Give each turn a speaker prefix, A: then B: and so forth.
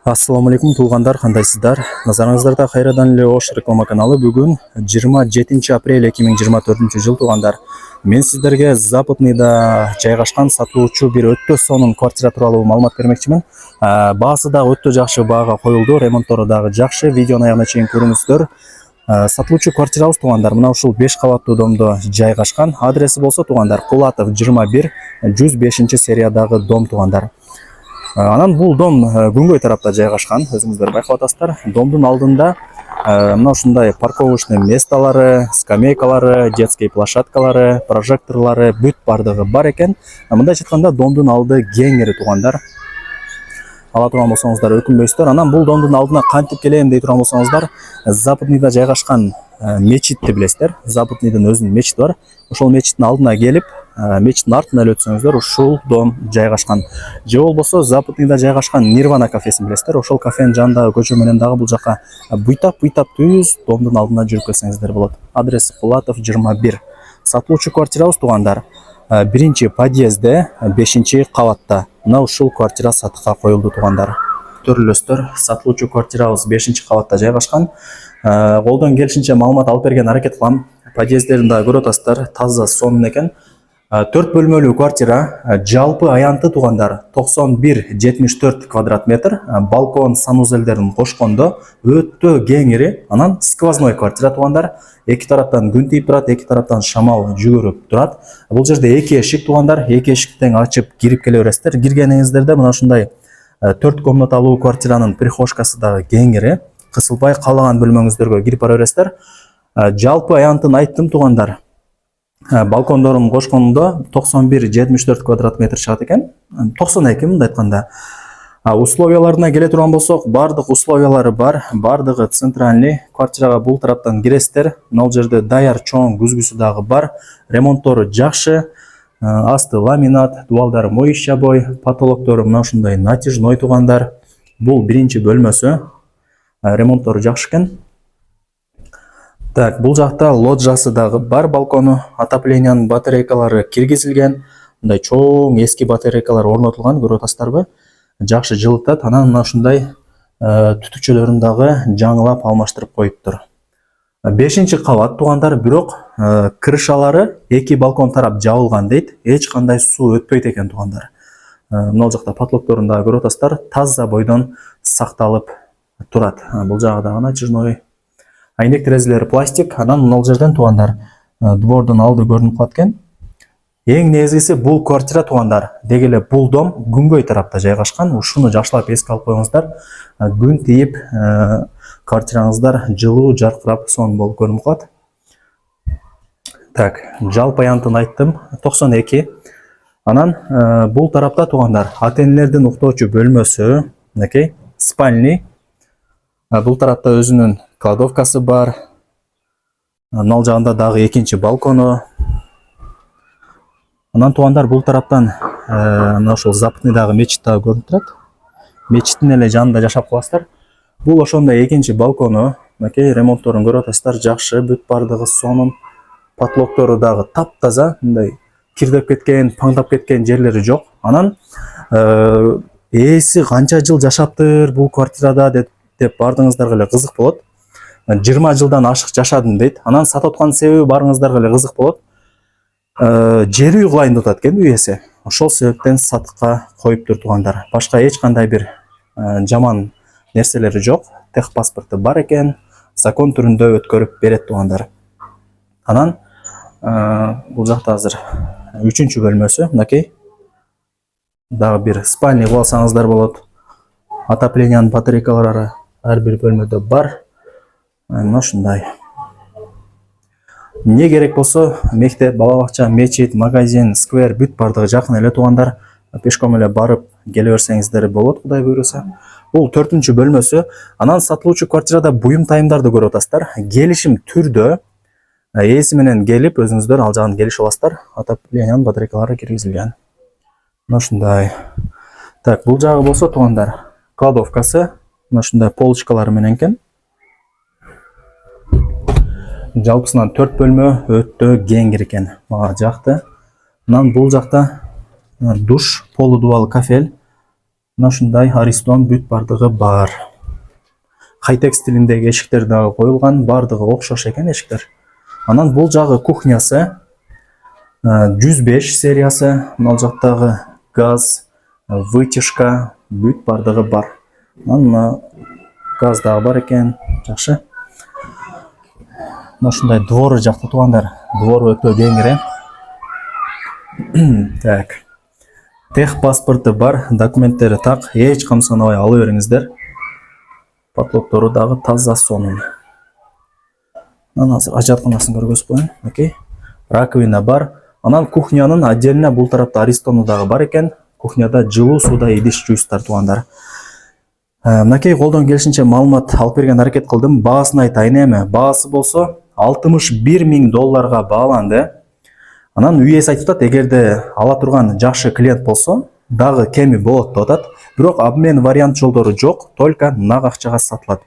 A: Ассаламу алейкум туугандар, кандайсыздар? Назарыңыздарда кайрадан эле Ош реклама каналы. Бүгүн 27 апрель 2024 жыл туугандар. Мен сиздерге Западныйда жайгашкан сатылуучу бир өтө сонун квартира тууралуу маалымат бермекчимин. Баасы дагы өтө жакшы баага коюлду, ремонттору дагы жакшы. Видеону аягына чейин көрүңүздөр. Сатылуучу квартирабыз туугандар, мына ушул 5 кабаттуу домдо жайгашкан. Адреси болсо туугандар, Кулатов 21 105 сериядагы дом туугандар. Анан бул дом күнгөй тарапта жайгашкан, өзүңүздөр байкап атасыздар. Домдун алдында мына ушундай парковочный месталары, скамейкалары, детский площадкалары, прожекторлары бүт бардыгы бар экен. Мындайча айтканда домдун алды кеңири туугандар. Ала турган болсоңуздар өкүнбөйсүздөр. Анан бул домдун алдына кантип келем дей турган болсоңуздар, Западныйда жайгашкан мечитти билесиздер. Западныйдын өзүнүн мечити бар. Ошол мечиттин алдына келип, мечиттин артына эле өтсөңүздөр ушул дом жайгашкан. Же болбосо Западныйда жайгашкан Нирвана кафесин билесиздер. Ошол кафенин жанындагы көчө менен дагы бул жака буйтап түз домдун алдына жүрүп келсеңиздер болот. Адреси Кулатов 21. Сатылуучу квартирабыз туугандар, биринчи подъездде, 5-кабатта. Мына ушул квартира сатыкка коюлду туугандар. Көрүлөсүздөр, сатылуучу квартирабыз 5-кабатта жайгашкан. Колдон келишинче маалымат алып берген аракет кылам. Подъездерин да көрүп атасыздар, таза сонун экен. 4 бөлмөлүү квартира, жалпы аянты туугандар 91-74 квадрат метр, балкон, санузелдерин кошкондо өтө кеңири. Анан сквозной квартира туугандар, эки тараптан күн тийип турат, эки тараптан шамал жүгүрүп турат. Бул жерде 2 эшик туугандар, 2 эшиктен ачып кирип келе бересиздер. Киргениңиздерде мына ушундай 4 комнаталуу квартиранын прихожкасы дагы кеңири. Кысылбай каалаган бөлмөңүздөргө кирип бара бересиздер. Жалпы аянтын айттым туугандар. Балкондорун кошкондо 91-74 квадрат метр чыгат экен. 92 мындай айтканда. Условияларына келе турган болсок, бардык условиялары бар. Бардыгы центральный. Квартирага бул тараптан киресиздер. Мына жерде даяр чоң күзгүсү дагы бар. Ремонттору жакшы. Асты ламинат, дубалдары моюща бой, потолоктору мына ушундай натяжной туугандар. Бул биринчи бөлмөсү. Ремонттору жакшы экен. Так, бул жакта лоджиясы дагы бар, балкону, отоплениянын батарейкалары киргизилген. Мындай чоң эски батарейкалар орнотулган, көрүп атасыздарбы? Жакшы жылытат. Анан мына ушундай түтүкчөлөрүн дагы жаңылап алмаштырып коюптур. 5-кабат туугандар, бирок крышалары эки балкон тарап жабылган дейт. Эч кандай суу өтпөйт экен туугандар. Мына жакта потолокторун дагы көрүп атасыздар, таза бойдон сакталып турат. Бул жагы дагы натяжной. Айнек терезелери пластик. Анан мына жерден туугандар, двордун алды көрүнүп калат экен. Эң негизгиси бул квартира туугандар, деги эле бул дом күнгөй тарапта жайгашкан. Ушуну жакшылап эске алып коюңуздар. Күн тийип, квартираңыздар жылуу, жаркырап, сонун болуп көрүнүп калат. Так, жалпы аянтын айттым, 92. Анан бул тарапта туугандар, ата-энелердин уктоочу бөлмөсү, мынакей, спальный. Бул тарапта өзүнүн кладовкасы бар. Мына жагында дагы экинчи балкону. Анан туугандар, бул тараптан мына ошол Западныйдагы мечит дагы көрүнүп турат. Мечиттин эле жанында жашап каласыздар. Бул ошондой экинчи балкону. Мынакей, ремонтторун көрүп атасыздар, жакшы, бүт бардыгы сонун. Потолоктору дагы таптаза, мындай кирдеп кеткен, паңдап кеткен жерлери жок. Анан ээси канча жыл жашаптыр бул квартирада деп бардыгыңыздарга эле кызык болот. 20 жылдан ашык жашадым дейт. Анан сатып аткан себеби барыңыздарга эле кызык болот. Жери үй кылайын деп атат экен үйөсү. Ошол себептен сатыкка коюптур туугандар. Башка эч кандай бир жаман нерселери жок. Техпаспорту бар экен. Закон түрүндө өткөрүп берет туугандар. Анан бул жакта азыр 3-чү бөлмөсү, мынакей. Дагы бир спальный кылып алсаңыздар болот. Отоплениянын батарейкалары ар бир бөлмөдө бар. Мына ушундай. Не керек болсо, мектеп, бала бакча, мечит, магазин, сквер бүт бардыгы жакын эле туугандар. Пешком эле барып келе берсеңиздер болот, Кудай буйруса. Бул 4-чү бөлмөсү. Анан сатылуучу квартирада буюм тайымдарды көрүп атасыздар. Келишим түрдө ээси менен келип, өзүңүздөр ал жагын келишип аласыздар. Отоплениянын батарейкалары киргизилген. Мына ушундай. Так, бул жагы болсо туугандар, кладовкасы. Мына ушундай полочкалары менен экен. Жалпысынан 4 бөлмө өтө кеңир экен. Мага жакты. Анан бул жакта душ, полудубал кафель. Мына ушундай Аристон бүт бардыгы бар. Хайтек стилиндеги эшиктер дагы коюлган, бардыгы окшош экен эшиктер. Анан бул жагы кухнясы 105 сериясы, мына жактагы газ, вытяжка бүт бардыгы бар. Анан газ дагы бар экен, жакшы. Мына ушундай двору жакта туугандар, двору өтө кеңири. Так. Тех паспорты бар, документтери так, эч камсынабай ала бериңиздер. Потлоктору дагы таза сонун. Анан азыр ажатканасын көргөзүп коеюн. Окей. Раковина бар. Анан кухнянын отдельно бул тарапта Аристону дагы бар экен. Кухняда жылуу суда идиш жуустар туугандар. Мынакей колдон келишинче маалымат алып берген аракет кылдым. Баасын айтайын эми. Баасы болсо $61,000 бааланды. Анан үй ээси айтып атат, эгерде ала турган жакшы клиент болсо, дагы кеми болот деп атат. Бирок обмен вариант жолдору жок, только нак акчага сатылат.